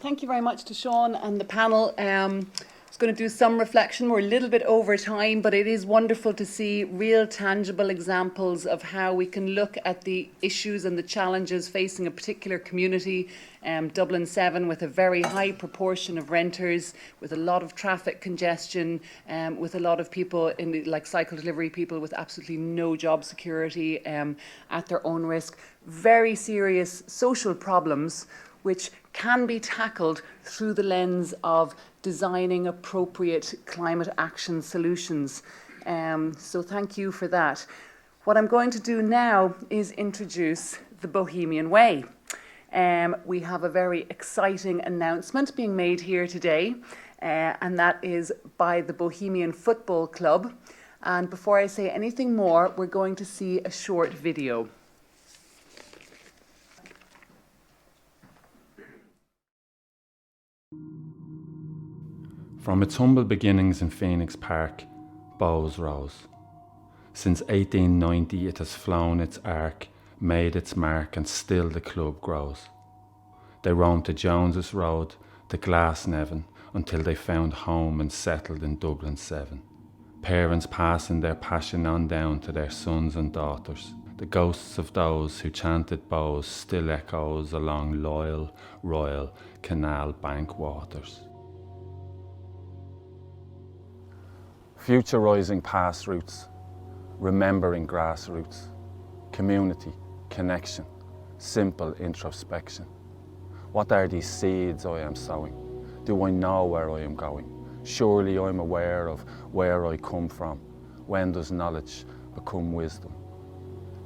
Thank you very much to Sean and the panel. I was going to do some reflection. We're a little bit over time, but it is wonderful to see real tangible examples of how we can look at the issues and the challenges facing a particular community. Dublin 7 with a very high proportion of renters, with a lot of traffic congestion, with a lot of people like cycle delivery people with absolutely no job security, at their own risk. Very serious social problems which can be tackled through the lens of designing appropriate climate action solutions. So thank you for that. What I'm going to do now is introduce the Bohemian Way. We have a very exciting announcement being made here today, and that is by the Bohemian Football Club. And before I say anything more, we're going to see a short video. From its humble beginnings in Phoenix Park, Bows rose. Since 1890 it has flown its arc, made its mark, and still the club grows. They roamed to Jones's Road, to Glasnevin, until they found home and settled in Dublin 7. Parents passing their passion on down to their sons and daughters. The ghosts of those who chanted Bows still echoes along loyal, royal canal bank waters. Futurising past roots, remembering grassroots, community, connection, simple introspection. What are these seeds I am sowing? Do I know where I am going? Surely I'm aware of where I come from. When does knowledge become wisdom?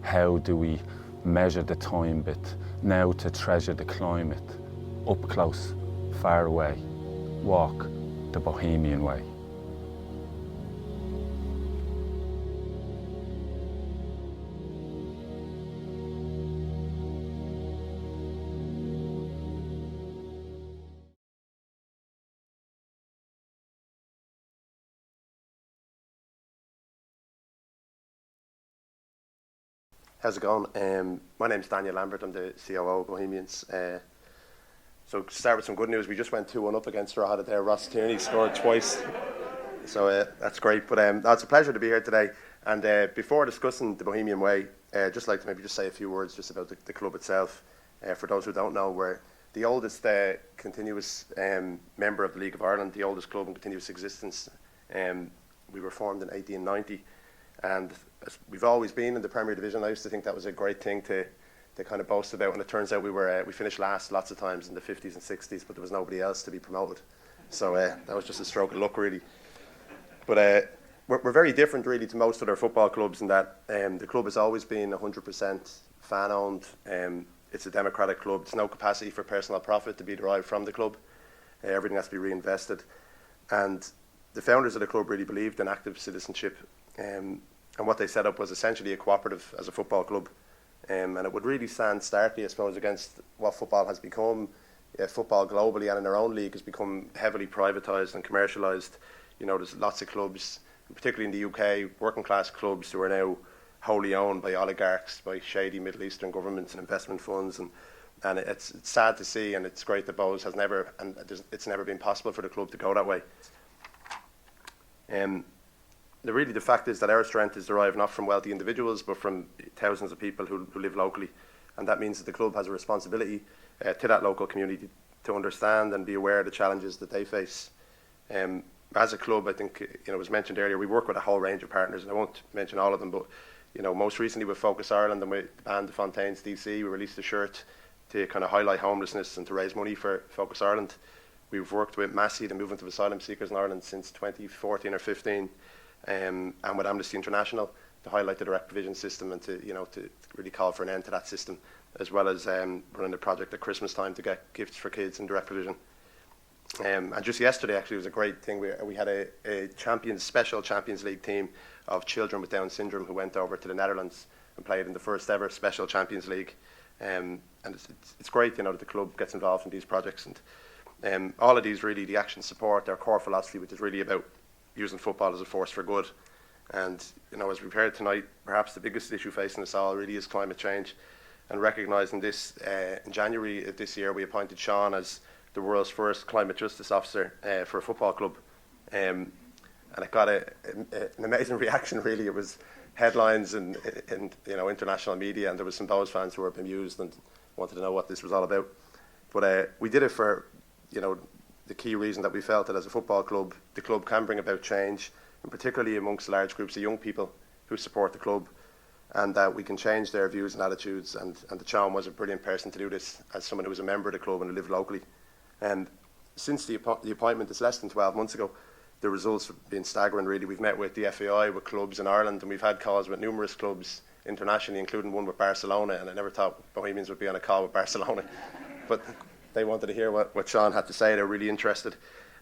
How do we measure the time bit, now to treasure the climate? Up close, far away, walk the Bohemian Way. How's it going? My name's Daniel Lambert, I'm the COO of Bohemians. So to start with some good news, we just went 2-1 up against Drogheda there. Ross Tierney scored twice, so that's great. But it's a pleasure to be here today. And before discussing the Bohemian Way, I'd just like to maybe just say a few words just about the club itself. For those who don't know, we're the oldest continuous member of the League of Ireland, the oldest club in continuous existence. We were formed in 1890. And we've always been in the Premier Division. I used to think that was a great thing to kind of boast about, and it turns out we finished last lots of times in the 50s and 60s, but there was nobody else to be promoted. So that was just a stroke of luck, really. But we're very different, really, to most other football clubs in that the club has always been 100% fan-owned. It's a democratic club. There's no capacity for personal profit to be derived from the club. Everything has to be reinvested. And the founders of the club really believed in active citizenship. And what they set up was essentially a cooperative as a football club. And it would really stand starkly, I suppose, against what football has become. Football globally and in our own league has become heavily privatised and commercialised. You know, there's lots of clubs, particularly in the UK, working class clubs who are now wholly owned by oligarchs, by shady Middle Eastern governments and investment funds. And it's sad to see, and it's great that Bows has never, and it's never been possible for the club to go that way. The fact is that our strength is derived not from wealthy individuals, but from thousands of people who live locally. And that means that the club has a responsibility to that local community to understand and be aware of the challenges that they face. As a club, I think, it was mentioned earlier, we work with a whole range of partners, and I won't mention all of them, but, most recently with Focus Ireland and with the band The Fontaines DC, we released a shirt to kind of highlight homelessness and to raise money for Focus Ireland. We've worked with Massey, the Movement of Asylum Seekers in Ireland, since 2014 or 15. And with Amnesty International to highlight the direct provision system and to really call for an end to that system, as well as running a project at Christmas time to get gifts for kids in direct provision. And just yesterday, actually, was a great thing. We had a special Champions League team of children with Down syndrome who went over to the Netherlands and played in the first ever special Champions League. And it's great, that the club gets involved in these projects. And all of these, really, the action support, our core philosophy, which is really about using football as a force for good. And, as we've heard tonight, perhaps the biggest issue facing us all really is climate change. And recognising this, in January of this year, we appointed Sean as the world's first climate justice officer for a football club. And it got an amazing reaction, really. It was headlines in international media, and there was some Bows fans who were bemused and wanted to know what this was all about. But we did it for, the key reason that we felt that as a football club, the club can bring about change, and particularly amongst large groups of young people who support the club, and that we can change their views and attitudes. And the Sean was a brilliant person to do this, as someone who was a member of the club and who lived locally. And since the appointment, it's less than 12 months ago, the results have been staggering, really. We've met with the FAI, with clubs in Ireland, and we've had calls with numerous clubs internationally, including one with Barcelona, and I never thought Bohemians would be on a call with Barcelona. But they wanted to hear what Sean had to say. They were really interested.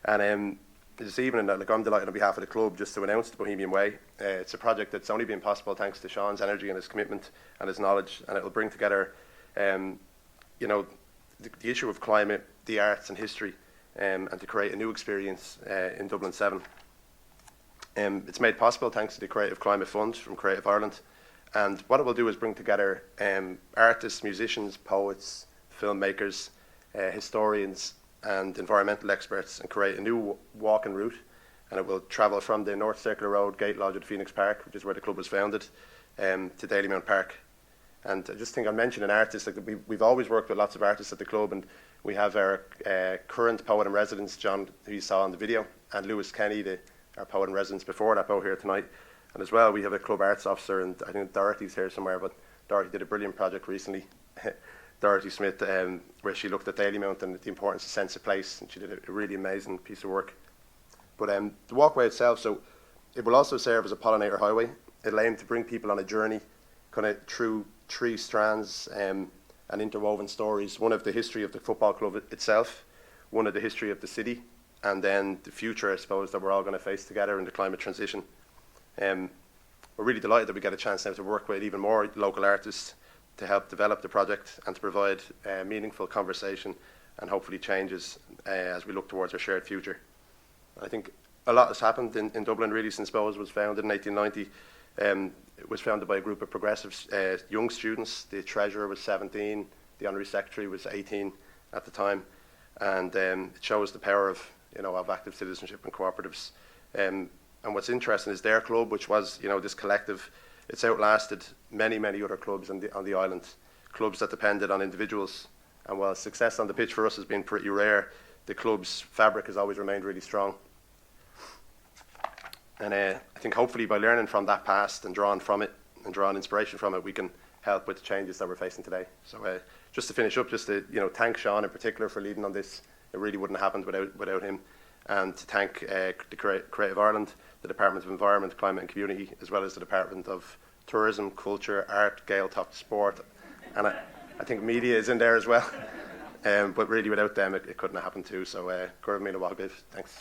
And this evening, I'm delighted on behalf of the club just to announce the Bohemian Way. It's a project that's only been possible thanks to Sean's energy and his commitment and his knowledge, and it will bring together, the issue of climate, the arts and history, and to create a new experience in Dublin 7. It's made possible thanks to the Creative Climate Fund from Creative Ireland, and what it will do is bring together artists, musicians, poets, filmmakers, historians and environmental experts, and create a new walking route. And it will travel from the North Circular Road, Gate Lodge at Phoenix Park, which is where the club was founded, to Dalymount Park. And I just think I'll mention an artist. We've always worked with lots of artists at the club, and we have our current poet in residence, John, who you saw in the video, and Lewis Kenny, our poet in residence before that, both here tonight. And as well, we have a club arts officer, and I think Dorothy's here somewhere, but Dorothy did a brilliant project recently, Dorothy Smith, where she looked at Dalymount and the importance of sense of place, and she did a really amazing piece of work. But the walkway itself, so it will also serve as a pollinator highway. It'll aim to bring people on a journey kind of through 3 strands and interwoven stories. One of the history of the football club itself, one of the history of the city, and then the future, I suppose, that we're all going to face together in the climate transition. We're really delighted that we get a chance now to work with even more local artists to help develop the project and to provide meaningful conversation and hopefully changes as we look towards our shared future. I think a lot has happened in Dublin really since Bows was founded in 1890. It was founded by a group of progressive young students. The treasurer was 17, the honorary secretary was 18 at the time, and it shows the power of active citizenship and cooperatives. And what's interesting is their club, which was this collective, it's outlasted many other clubs on the island, clubs that depended on individuals. And while success on the pitch for us has been pretty rare, the club's fabric has always remained really strong. And I think hopefully by learning from that past and drawing from it and drawing inspiration from it, we can help with the changes that we're facing today. So just to finish up, just to thank Sean in particular for leading on this. It really wouldn't have happened without him. And to thank the Creative Ireland, the Department of Environment, Climate and Community, as well as the Department of Tourism, Culture, Art, Gaeltacht, Sport, and I think media is in there as well. But really without them, it couldn't have happened too. So, Gurv Míle Bhagadh, thanks.